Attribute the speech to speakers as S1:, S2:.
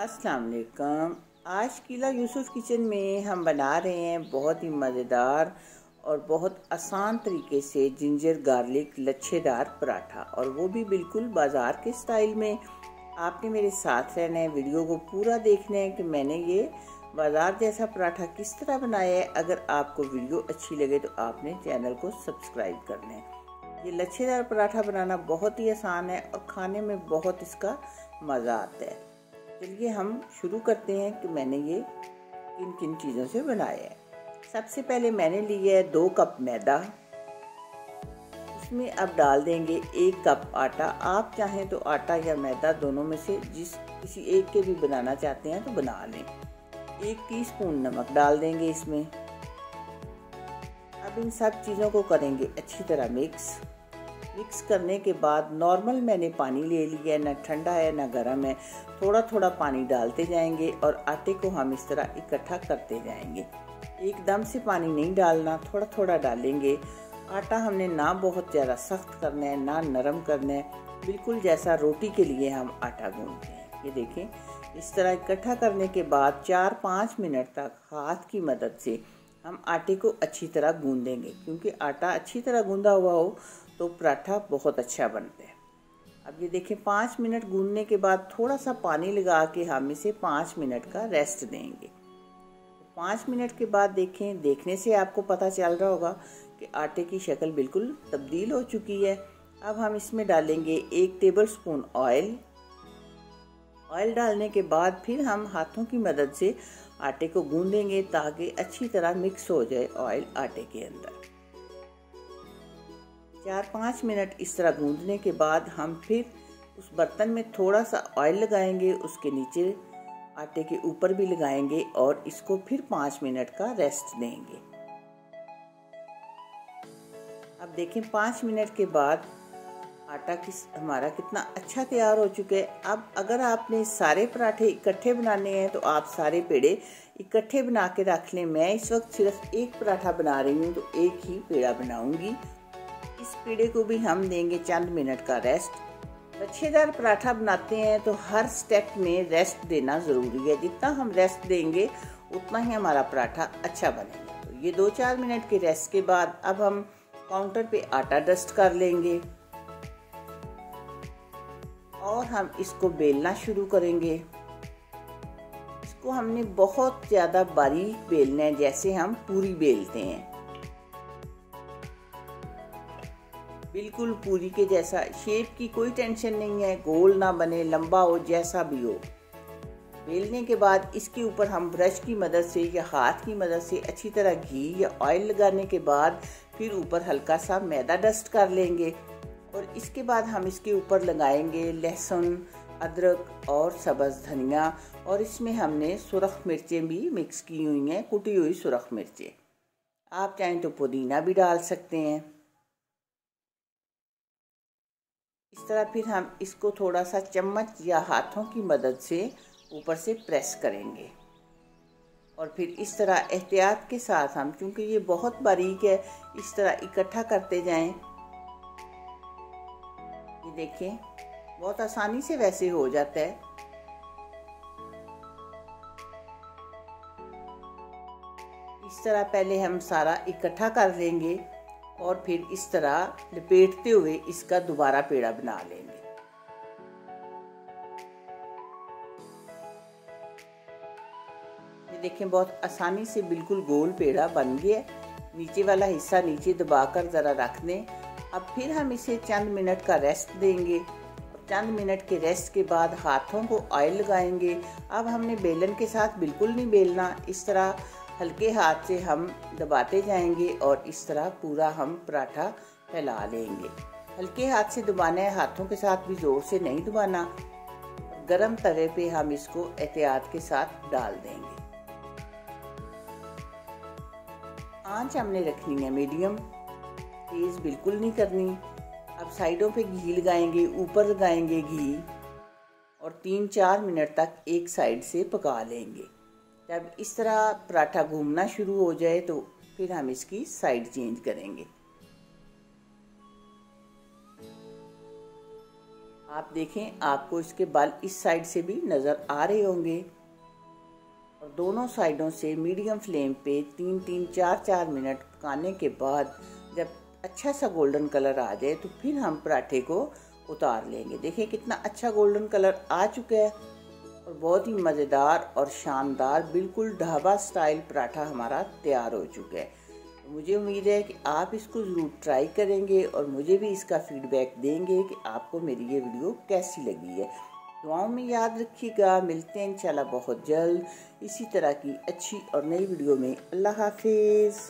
S1: अस्सलाम वालेकुम। आज किला यूसुफ किचन में हम बना रहे हैं बहुत ही मज़ेदार और बहुत आसान तरीके से जिंजर गार्लिक लच्छेदार पराठा, और वो भी बिल्कुल बाज़ार के स्टाइल में। आपने मेरे साथ रहना है, वीडियो को पूरा देखना है कि मैंने ये बाज़ार जैसा पराठा किस तरह बनाया है। अगर आपको वीडियो अच्छी लगे तो आपने चैनल को सब्सक्राइब करना है। ये लच्छेदार पराठा बनाना बहुत ही आसान है और खाने में बहुत इसका मज़ा आता है। चलिए हम शुरू करते हैं कि मैंने ये किन किन चीज़ों से बनाया है। सबसे पहले मैंने लिया है 2 कप मैदा। उसमें अब डाल देंगे 1 कप आटा। आप चाहें तो आटा या मैदा दोनों में से किसी एक के भी बनाना चाहते हैं तो बना लें। 1 टीस्पून नमक डाल देंगे इसमें। अब इन सब चीज़ों को करेंगे अच्छी तरह मिक्स करने के बाद नॉर्मल मैंने पानी ले लिया है, ना ठंडा है ना गर्म है। थोड़ा थोड़ा पानी डालते जाएंगे और आटे को हम इस तरह इकट्ठा करते जाएंगे। एकदम से पानी नहीं डालना, थोड़ा थोड़ा डालेंगे। आटा हमने ना बहुत ज़्यादा सख्त करना है ना नरम करना है, बिल्कुल जैसा रोटी के लिए हम आटा गूंथते हैं। ये देखें, इस तरह इकट्ठा करने के बाद 4-5 मिनट तक हाथ की मदद से हम आटे को अच्छी तरह गूंदेंगे, क्योंकि आटा अच्छी तरह गूंदा हुआ हो तो पराठा बहुत अच्छा बनता है। अब ये देखें, 5 मिनट गूंदने के बाद थोड़ा सा पानी लगा के हम इसे 5 मिनट का रेस्ट देंगे। 5 मिनट के बाद देखें, देखने से आपको पता चल रहा होगा कि आटे की शक्ल बिल्कुल तब्दील हो चुकी है। अब हम इसमें डालेंगे 1 टेबल स्पून ऑयल। ऑयल डालने के बाद फिर हम हाथों की मदद से आटे को गूंदेंगे ताकि अच्छी तरह मिक्स हो जाए ऑयल आटे के अंदर। 4-5 मिनट इस तरह गूंदने के बाद हम फिर उस बर्तन में थोड़ा सा ऑयल लगाएंगे, उसके नीचे आटे के ऊपर भी लगाएंगे और इसको फिर 5 मिनट का रेस्ट देंगे। अब देखें, 5 मिनट के बाद आटा हमारा कितना अच्छा तैयार हो चुका है। अब अगर आपने सारे पराठे इकट्ठे बनाने हैं तो आप सारे पेड़े इकट्ठे बना के रख लें। मैं इस वक्त सिर्फ एक पराठा बना रही हूँ तो एक ही पेड़ा बनाऊंगी। इस पेड़े को भी हम देंगे चंद मिनट का रेस्ट। लच्छेदार पराठा बनाते हैं तो हर स्टेप में रेस्ट देना ज़रूरी है। जितना हम रेस्ट देंगे उतना ही हमारा पराठा अच्छा बनेगा। तो ये 2-4 मिनट के रेस्ट के बाद अब हम काउंटर पे आटा डस्ट कर लेंगे और हम इसको बेलना शुरू करेंगे। इसको हमने बहुत ज़्यादा बारीक बेलना है, जैसे हम पूरी बेलते हैं, बिल्कुल पूरी के जैसा। शेप की कोई टेंशन नहीं है, गोल ना बने, लंबा हो, जैसा भी हो। बेलने के बाद इसके ऊपर हम ब्रश की मदद से या हाथ की मदद से अच्छी तरह घी या ऑयल लगाने के बाद फिर ऊपर हल्का सा मैदा डस्ट कर लेंगे और इसके बाद हम इसके ऊपर लगाएंगे लहसुन, अदरक और सब्ज़ धनिया, और इसमें हमने सुरख मिर्चें भी मिक्स की हुई हैं, कुटी हुई सुरख मिर्चें। आप चाहें तो पुदीना भी डाल सकते हैं। इस तरह फिर हम इसको थोड़ा सा चम्मच या हाथों की मदद से ऊपर से प्रेस करेंगे और फिर इस तरह एहतियात के साथ हम, क्योंकि ये बहुत बारीक है, इस तरह इकट्ठा करते जाएं। ये देखें, बहुत आसानी से वैसे हो जाता है। इस तरह पहले हम सारा इकट्ठा कर लेंगे और फिर इस तरह लपेटते हुए इसका दोबारा पेड़ा बना लेंगे। ये देखें, बहुत आसानी से बिल्कुल गोल पेड़ा बन गया। नीचे वाला हिस्सा नीचे दबाकर ज़रा रख दें। अब फिर हम इसे चंद मिनट का रेस्ट देंगे और चंद मिनट के रेस्ट के बाद हाथों को ऑयल लगाएंगे। अब हमने बेलन के साथ बिल्कुल नहीं बेलना, इस तरह हल्के हाथ से हम दबाते जाएंगे और इस तरह पूरा हम पराठा फैला लेंगे। हल्के हाथ से दबाना है, हाथों के साथ भी ज़ोर से नहीं दबाना। गरम तवे पे हम इसको एहतियात के साथ डाल देंगे। आंच हमने रखनी है मीडियम, तेज़ बिल्कुल नहीं करनी। अब साइडों पे घी लगाएंगे, ऊपर लगाएंगे घी और 3-4 मिनट तक एक साइड से पका लेंगे। जब इस तरह पराठा घूमना शुरू हो जाए तो फिर हम इसकी साइड चेंज करेंगे। आप देखें, आपको इसके बाल इस साइड से भी नज़र आ रहे होंगे। और दोनों साइडों से मीडियम फ्लेम पे 3-4 मिनट पकाने के बाद जब अच्छा सा गोल्डन कलर आ जाए तो फिर हम पराठे को उतार लेंगे। देखिए कितना अच्छा गोल्डन कलर आ चुका है और बहुत ही मज़ेदार और शानदार बिल्कुल ढाबा स्टाइल पराठा हमारा तैयार हो चुका है। मुझे उम्मीद है कि आप इसको ज़रूर ट्राई करेंगे और मुझे भी इसका फीडबैक देंगे कि आपको मेरी ये वीडियो कैसी लगी है। दुआओं में याद रखिएगा। मिलते हैं इंशाल्लाह बहुत जल्द इसी तरह की अच्छी और नई वीडियो में। अल्लाह हाफिज़।